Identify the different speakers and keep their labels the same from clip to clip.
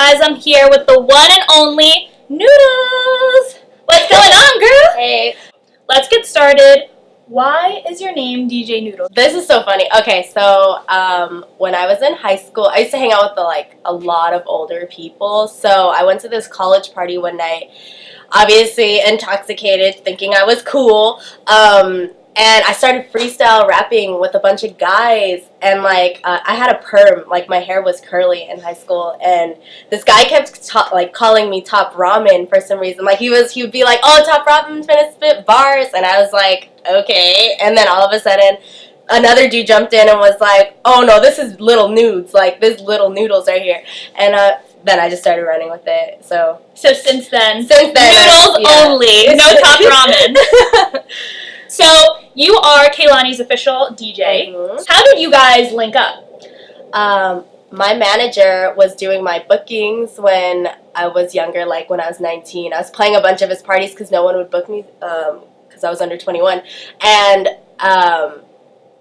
Speaker 1: guys, I'm here with the one and only Noodles. What's going on, girl?
Speaker 2: Hey.
Speaker 1: Let's get started. Why is your name DJ Noodles?
Speaker 2: This is so funny. Okay, so when I was in high school, I used to hang out with a lot of older people. So I went to this college party one night, obviously intoxicated, thinking I was cool. And I started freestyle rapping with a bunch of guys, and I had a perm, like my hair was curly in high school, and this guy kept calling me Top Ramen for some reason. Like he would be like, "Oh, Top Ramen's gonna spit bars," and I was like, "Okay." And then all of a sudden, another dude jumped in and was like, "Oh no, this is Little Nudes, like this Little Noodles right here," and then I just started running with it. So
Speaker 1: since then,
Speaker 2: Noodles
Speaker 1: only, no Top Ramen. So, you are Kehlani's official DJ. Mm-hmm. How did you guys link up?
Speaker 2: My manager was doing my bookings when I was younger, like when I was 19. I was playing a bunch of his parties because no one would book me because I was under 21. And I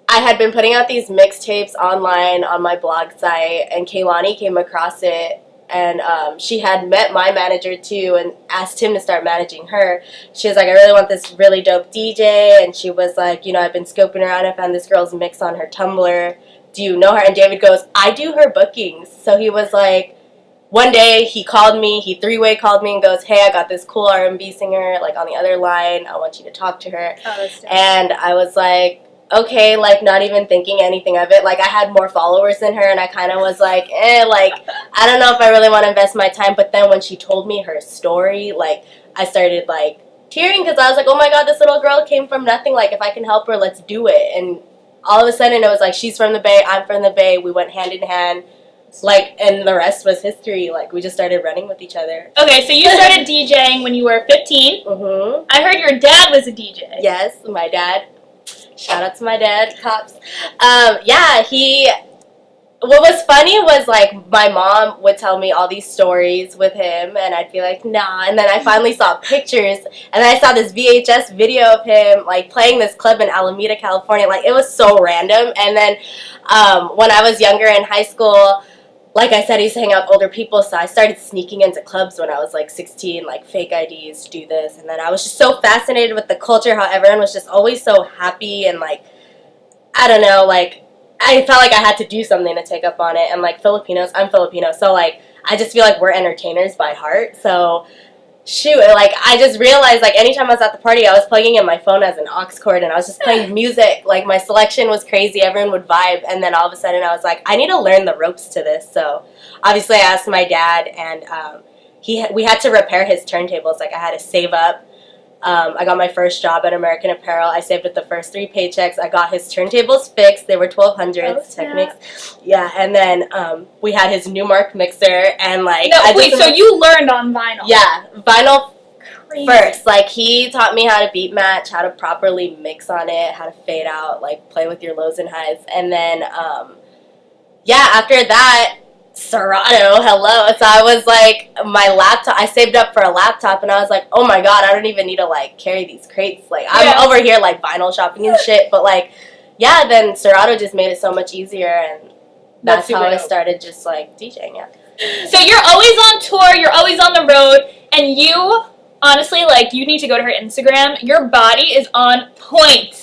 Speaker 2: had been putting out these mixtapes online on my blog site, and Kehlani came across it. And she had met my manager too and asked him to start managing her. She was like, "I really want this really dope DJ." And she was like, "You know, I've been scoping around. I found this girl's mix on her Tumblr. Do you know her?" And David goes, "I do her bookings." So he was like, one day he called me, he three-way called me and goes, "Hey, I got this cool R&B singer like on the other line. I want you to talk to her."
Speaker 1: Oh, that's dope.
Speaker 2: And I was like, okay, like not even thinking anything of it. Like I had more followers than her, and I kind of was like, like I don't know if I really want to invest my time. But then when she told me her story, like I started like tearing because I was like, oh my god, this little girl came from nothing. Like if I can help her, let's do it. And all of a sudden it was like, she's from the Bay, I'm from the Bay. We went hand in hand. Like, and the rest was history. Like, we just started running with each other.
Speaker 1: Okay, so you started DJing when you were 15.
Speaker 2: Mm-hmm.
Speaker 1: I heard your dad was a DJ.
Speaker 2: Yes, my dad. Shout out to my dad, cops. What was funny was, like, my mom would tell me all these stories with him, and I'd be like, nah. And then I finally saw pictures, and then I saw this VHS video of him, like, playing this club in Alameda, California. Like, it was so random. And then when I was younger in high school, like I said, I used to hang out with older people, so I started sneaking into clubs when I was like 16, like fake IDs, do this, and then I was just so fascinated with the culture, how everyone was just always so happy, and like, I don't know, like, I felt like I had to do something to take up on it, and like Filipinos, I'm Filipino, so like, I just feel like we're entertainers by heart, so shoot, like, I just realized, like, anytime I was at the party, I was plugging in my phone as an aux cord, and I was just playing music. Like, my selection was crazy, everyone would vibe, and then all of a sudden I was like, I need to learn the ropes to this. So obviously I asked my dad, and we had to repair his turntables. Like, I had to save up. I got my first job at American Apparel. I saved up the first 3 paychecks. I got his turntables fixed. They were 1200s Technics. Yeah, and then we had his Newmark mixer, and like...
Speaker 1: No, so you learned on vinyl.
Speaker 2: Yeah, vinyl
Speaker 1: Crazy.
Speaker 2: First. Like, he taught me how to beat match, how to properly mix on it, how to fade out, like, play with your lows and highs. And then, after that... Serato, hello. So I was like, my laptop, I saved up for a laptop, and I was like, oh my god, I don't even need to like carry these crates. Like, I'm over here like vinyl shopping and shit. But like, yeah, then Serato just made it so much easier, and that's how I started just like DJing. Yeah.
Speaker 1: So you're always on tour, you're always on the road, and you honestly, like, you need to go to her Instagram. Your body is on point.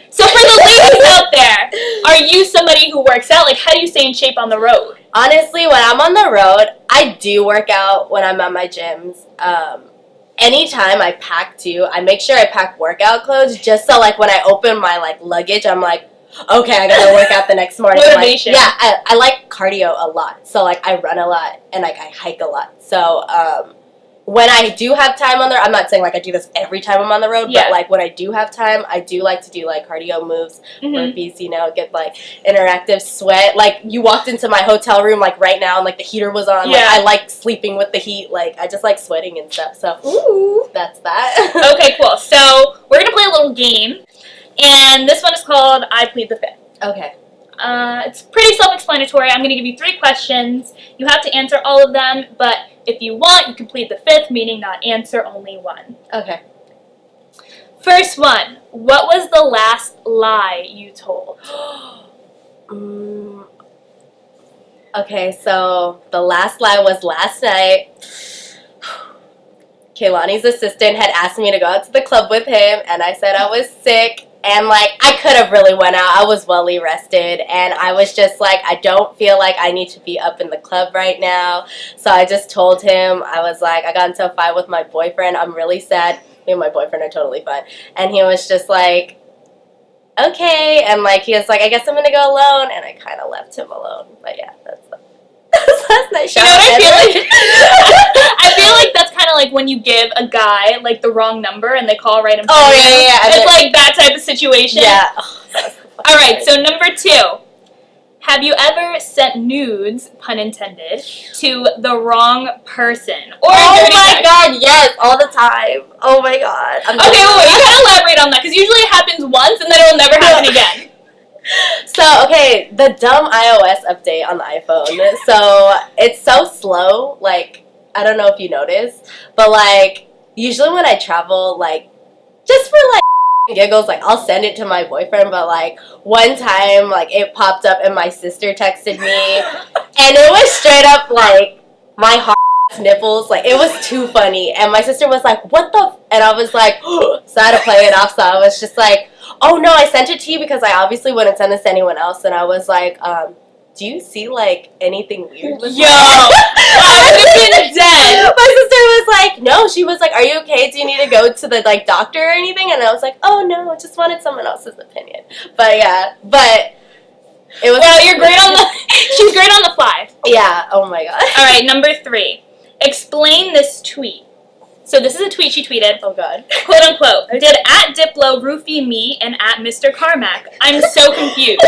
Speaker 1: So for the ladies out there, are you somebody who works out? Like, how do you stay in shape on the road?
Speaker 2: Honestly, when I'm on the road, I do work out when I'm at my gyms. Anytime I pack too, I make sure I pack workout clothes just so like when I open my like luggage, I'm like, okay, I gotta work out the next morning.
Speaker 1: Motivation.
Speaker 2: Like, yeah, I like cardio a lot. So like I run a lot and like I hike a lot. So when I do have time on the road, I'm not saying like I do this every time I'm on the road, but like when I do have time, I do like to do like cardio moves, burpees, you know, get like interactive sweat. Like, you walked into my hotel room like right now and like the heater was on.
Speaker 1: Yeah.
Speaker 2: Like, I like sleeping with the heat. Like, I just like sweating and stuff. So that's that.
Speaker 1: Okay, cool. So we're gonna play a little game, and this one is called I Plead the Fifth.
Speaker 2: Okay.
Speaker 1: It's pretty self-explanatory. I'm going to give you 3 questions. You have to answer all of them, but if you want, you can plead the 5th, meaning not answer, only one.
Speaker 2: Okay.
Speaker 1: First one. What was the last lie you told?
Speaker 2: Okay, so the last lie was last night. Kehlani's assistant had asked me to go out to the club with him, and I said I was sick. And, like, I could have really went out. I was well rested, and I was just like, I don't feel like I need to be up in the club right now. So I just told him, I was like, I got into a fight with my boyfriend. I'm really sad. Me and my boyfriend are totally fine. And he was just like, okay. And, like, he was like, I guess I'm going to go alone. And I kind of left him alone. But, yeah, that's last night.
Speaker 1: You know what I feel like? I feel like that's kind of like when you give a guy, like, the wrong number and they call right in front of you.
Speaker 2: Yeah.
Speaker 1: It's like that type of situation.
Speaker 2: Yeah.
Speaker 1: All right, so number 2. Have you ever sent nudes, pun intended, to the wrong person? Or
Speaker 2: oh my god, yes, all the time. Oh my god.
Speaker 1: Okay, wait, you gotta elaborate on that, because usually it happens once and then it will never happen again.
Speaker 2: So, okay, the dumb iOS update on the iPhone. So, it's so slow, like, I don't know if you noticed, but, like, usually when I travel, like, just for, like, giggles, like, I'll send it to my boyfriend, but, like, one time, like, it popped up and my sister texted me, and it was straight up, like, my heart nipples, like, it was too funny, and my sister was like, what the and I was like, so I had to play it off, so I was just like, oh no, I sent it to you because I obviously wouldn't send this to anyone else, and I was like, do you see, like, anything weird with
Speaker 1: Yo! I would have been dead!
Speaker 2: My sister was like, no, she was like, are you okay? Do you need to go to the, like, doctor or anything? And I was like, oh no, I just wanted someone else's opinion. But yeah, but it was...
Speaker 1: Well, you're great on the... She's great on the fly.
Speaker 2: Yeah, oh my god.
Speaker 1: Alright, number 3. Explain this tweet. So this is a tweet she tweeted.
Speaker 2: Oh god.
Speaker 1: Quote unquote, did at Diplo roofie me and at Mr. Carmack? I'm so confused.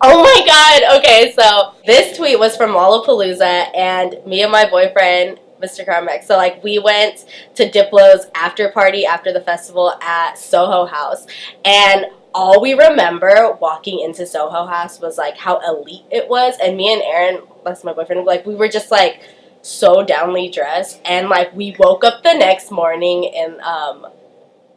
Speaker 2: Oh my god. Okay, so this tweet was from Lollapalooza, and me and my boyfriend, Mr. Carmack, so like we went to Diplo's after party after the festival at Soho House, and all we remember walking into Soho House was like how elite it was, and me and Aaron, that's my boyfriend, like we were just like so downly dressed, and like we woke up the next morning and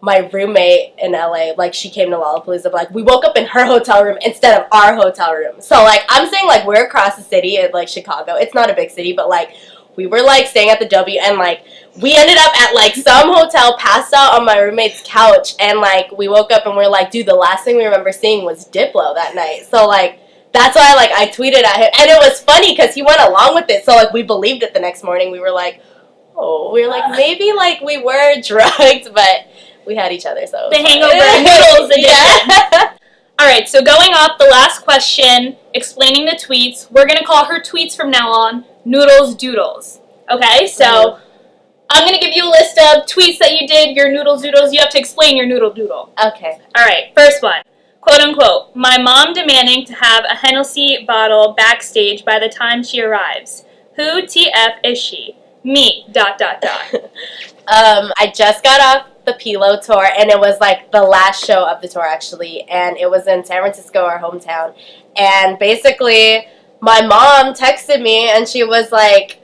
Speaker 2: my roommate in LA, like, she came to Lollapalooza, but, like, we woke up in her hotel room instead of our hotel room. So, like, I'm saying, like, we're across the city in, like, Chicago. It's not a big city, but, like, we were, like, staying at the W, and, like, we ended up at, like, some hotel, passed out on my roommate's couch, and, like, we woke up and we're like, dude, the last thing we remember seeing was Diplo that night. So, like, that's why, like, I tweeted at him, and it was funny because he went along with it, so, like, we believed it the next morning. We were like, maybe, like, we were drugged, but... we had each other, so...
Speaker 1: The hangover noodles edition. Yeah. Alright, so going off the last question, explaining the tweets, we're going to call her tweets from now on Noodles Doodles. Okay, so I'm going to give you a list of tweets that you did, your Noodles Doodles. You have to explain your Noodle Doodle.
Speaker 2: Okay.
Speaker 1: Alright, first one. Quote unquote, my mom demanding to have a Hennessy bottle backstage by the time she arrives. Who TF is she? Me, ...
Speaker 2: I just got off the Pilo tour, and it was like the last show of the tour actually, and it was in San Francisco, our hometown, and basically my mom texted me and she was like,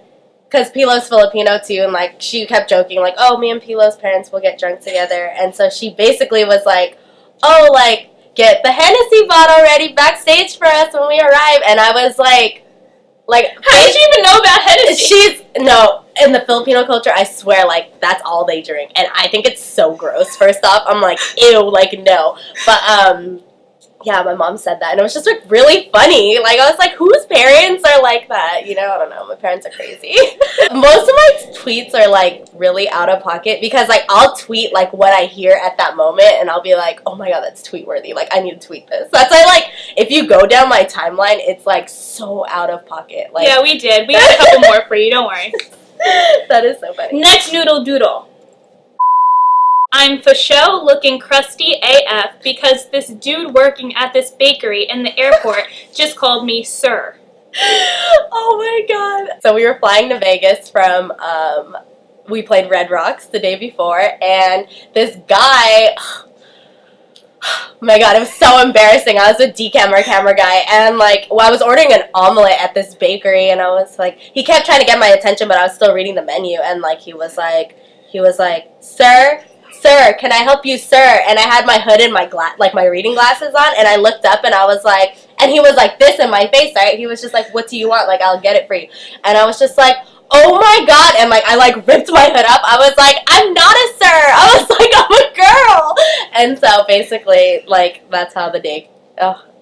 Speaker 2: because Pilo's Filipino too, and like she kept joking like, oh, me and Pilo's parents will get drunk together, and so she basically was like, oh, like, get the Hennessy bottle ready backstage for us when we arrive, and I was like, how did you even know about Hennessy? In the Filipino culture, I swear, like, that's all they drink. And I think it's so gross, first off. I'm like, ew, like, no. But, yeah, my mom said that. And it was just, like, really funny. Like, I was like, whose parents are like that? You know, I don't know. My parents are crazy. Most of my tweets are, like, really out of pocket. Because, like, I'll tweet, like, what I hear at that moment. And I'll be like, oh, my God, that's tweet-worthy. Like, I need to tweet this. That's why, like, if you go down my timeline, it's, like, so out of pocket. Like,
Speaker 1: yeah, we did. We got a couple more for you. Don't worry.
Speaker 2: That is so funny.
Speaker 1: Next Noodle Doodle. I'm for show looking crusty AF because this dude working at this bakery in the airport just called me sir.
Speaker 2: Oh my god. So we were flying to Vegas from, we played Red Rocks the day before, and this guy... oh my god, it was so embarrassing. I was a camera guy, and like, well, I was ordering an omelet at this bakery, and I was like, he kept trying to get my attention, but I was still reading the menu, and like, he was like, sir, can I help you, sir? And I had my hood and my my reading glasses on, and I looked up, and I was like, And he was like this in my face, right? He was just like, what do you want? Like, I'll get it for you. And I was just like, oh my god. And like, I like ripped my hood up. I was like, I'm not a sir. I was like, I'm a girl. And so basically, like, that's how the day,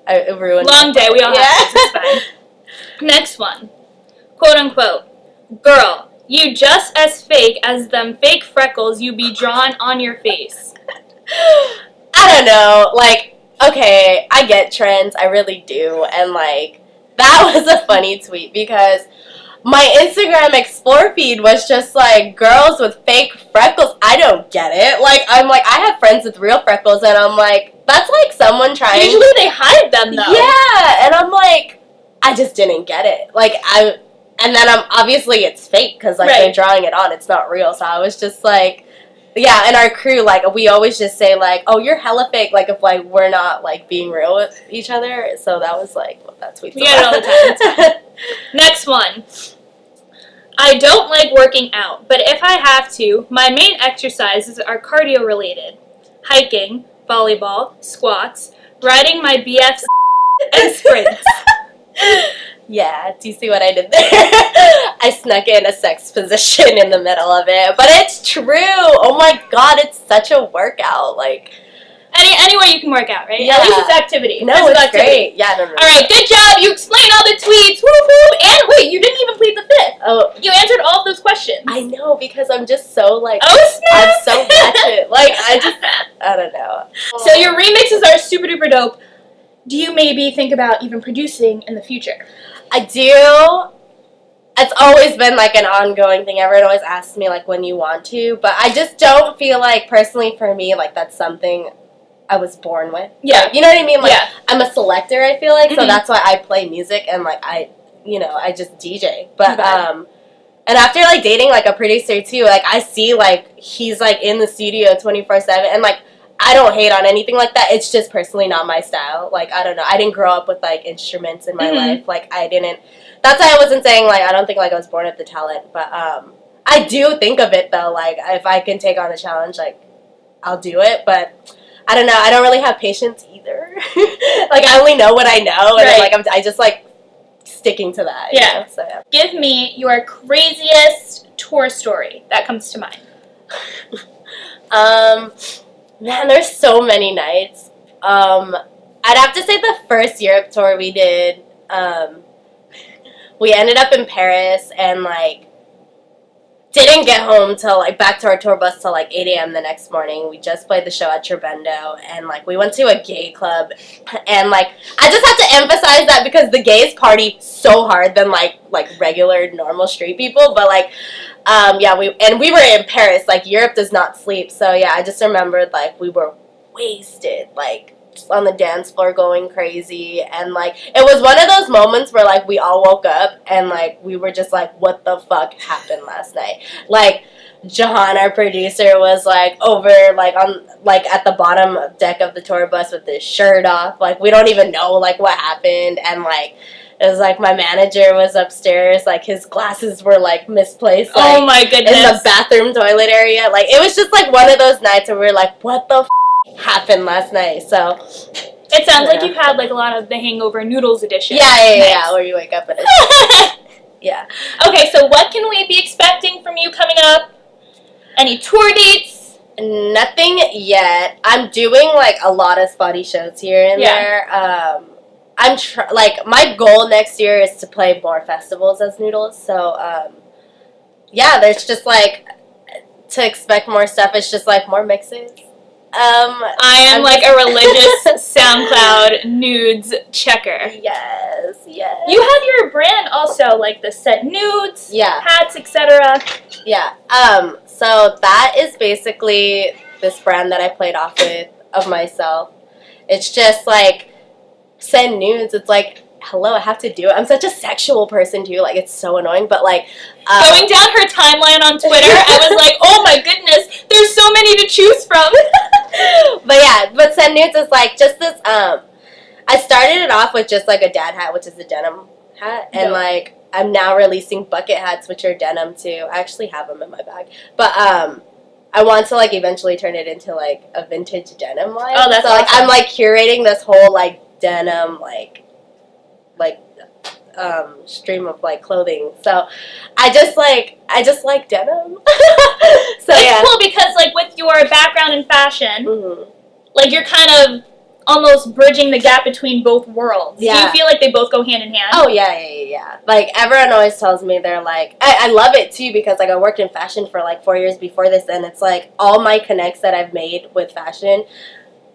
Speaker 2: it ruined.
Speaker 1: Long day, we all have this, it's fine. Next one. Quote unquote, girl, you just as fake as them fake freckles you be drawn on your face.
Speaker 2: I don't know, like, okay, I get trends, I really do, and like, that was a funny tweet because my Instagram Explore feed was just like, girls with fake freckles. I don't get it. Like, I'm like, I have friends with real freckles, and I'm like, that's like someone trying.
Speaker 1: Usually they hide them, though.
Speaker 2: Yeah, and I'm like, I just didn't get it. Like, and then obviously it's fake, because like, they're drawing it on, it's not real, so I was just like, yeah, and our crew, like, we always just say, like, oh, you're hella fake, like, if, like, we're not, like, being real with each other, so that was, like, what that tweet's
Speaker 1: about. We get it all the time. Next one. I don't like working out, but if I have to, my main exercises are cardio-related. Hiking, volleyball, squats, riding my BFs, and sprints.
Speaker 2: Yeah, do you see what I did there? I snuck in a sex position in the middle of it, but it's true. Oh my god, it's such a workout. Like,
Speaker 1: any way you can work out, right?
Speaker 2: Yeah.
Speaker 1: At least it's activity.
Speaker 2: No, it's great. Yeah, no.
Speaker 1: All right, good job. You explained all the tweets. Woo woo. And wait, you didn't even plead the fifth.
Speaker 2: Oh,
Speaker 1: you answered all of those questions.
Speaker 2: I know, because I'm just so like.
Speaker 1: Oh snap!
Speaker 2: I'm so ratchet. Like, I don't know.
Speaker 1: So your remixes are super duper dope. Do you maybe think about even producing in the future?
Speaker 2: I do. It's always been like an ongoing thing. Everyone always asks me like when you want to, but I just don't feel like personally for me like that's something I was born with.
Speaker 1: Yeah.
Speaker 2: Like, you know what I mean? Like,
Speaker 1: yeah.
Speaker 2: I'm a selector, I feel like, so that's why I play music and like I just DJ. But and after like dating like a producer too, like I see like he's like in the studio 24/7 and like I don't hate on anything like that. It's just personally not my style. Like, I don't know. I didn't grow up with, like, instruments in my life. Like, I didn't. That's why I wasn't saying, like, I don't think, like, I was born with the talent. But I do think of it, though. Like, if I can take on the challenge, like, I'll do it. But I don't know. I don't really have patience either. Like, I only know what I know. And, like, I just, like, sticking to that.
Speaker 1: Yeah.
Speaker 2: You know? So, yeah.
Speaker 1: Give me your craziest tour story that comes to mind.
Speaker 2: Man, there's so many nights. I'd have to say the first Europe tour we did, we ended up in Paris and, like, didn't get home till, like, back to our tour bus till, like, 8 a.m. the next morning. We just played the show at Trebendo, and, like, we went to a gay club, and, like, I just have to emphasize that because the gays party so hard than, like regular, normal street people, but, like, yeah, we were in Paris, like, Europe does not sleep, so, yeah, I just remembered, like, we were wasted, like, just on the dance floor going crazy, and, like, it was one of those moments where, like, we all woke up, and, like, we were just like, what the fuck happened last night? Like, Jahan, our producer, was, like, over, like, on, like, at the bottom deck of the tour bus with his shirt off, like, we don't even know, like, what happened, and, like, it was like my manager was upstairs, like his glasses were like misplaced. Like,
Speaker 1: oh my goodness.
Speaker 2: In the bathroom toilet area. Like it was just like one of those nights where we were like, what the happened last night? So
Speaker 1: it sounds like you've had like a lot of the Hangover Noodles edition.
Speaker 2: Yeah, where you wake up and yeah.
Speaker 1: Okay, so what can we be expecting from you coming up? Any tour dates?
Speaker 2: Nothing yet. I'm doing like a lot of spotty shows here and there. Like, my goal next year is to play more festivals as Noodles, so, yeah, there's just, like, to expect more stuff, it's just, like, more mixes.
Speaker 1: I am, like, a religious SoundCloud Nudes checker.
Speaker 2: Yes.
Speaker 1: You have your brand also, like, the Send-Noodz, hats, etc.
Speaker 2: Yeah, so that is basically this brand that I played off with of myself. It's just, like, Send-Noodz, it's like, hello, I have to do it. I'm such a sexual person, too. Like, it's so annoying, but, like...
Speaker 1: going down her timeline on Twitter, I was like, oh my goodness, there's so many to choose from.
Speaker 2: But Send-Noodz is, like, just this, I started it off with just, like, a dad hat, which is a denim hat, and, like, I'm now releasing bucket hats, which are denim, too. I actually have them in my bag. But, I want to, like, eventually turn it into, like, a vintage denim line.
Speaker 1: Oh, that's
Speaker 2: so,
Speaker 1: awesome.
Speaker 2: like, I'm, like, curating this whole, like, denim, like, like stream of like clothing. So I just like denim. So
Speaker 1: It's cool because like with your background in fashion, like you're kind of almost bridging the gap between both worlds.
Speaker 2: Yeah.
Speaker 1: Do you feel like they both go hand in hand?
Speaker 2: Oh yeah. Like everyone always tells me they're like, I love it too because like I worked in fashion for like 4 years before this, and it's like all my connects that I've made with fashion,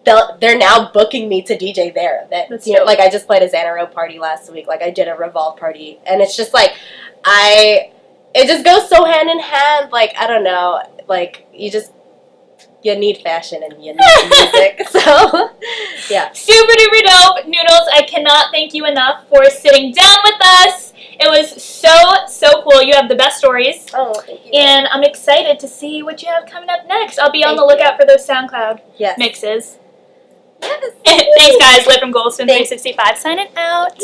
Speaker 2: they're now booking me to DJ their events. You know, like I just played a Xanaro party last week. Like I did a Revolve party, and it's just like it just goes so hand in hand. Like I don't know, like you need fashion and you need music. So yeah,
Speaker 1: super duper dope, Noodles. I cannot thank you enough for sitting down with us. It was so cool. You have the best stories.
Speaker 2: Oh, thank you.
Speaker 1: And I'm excited to see what you have coming up next. I'll be on the lookout for those SoundCloud mixes.
Speaker 2: Yes.
Speaker 1: Thanks, guys. Live from Goldston 365 signing out.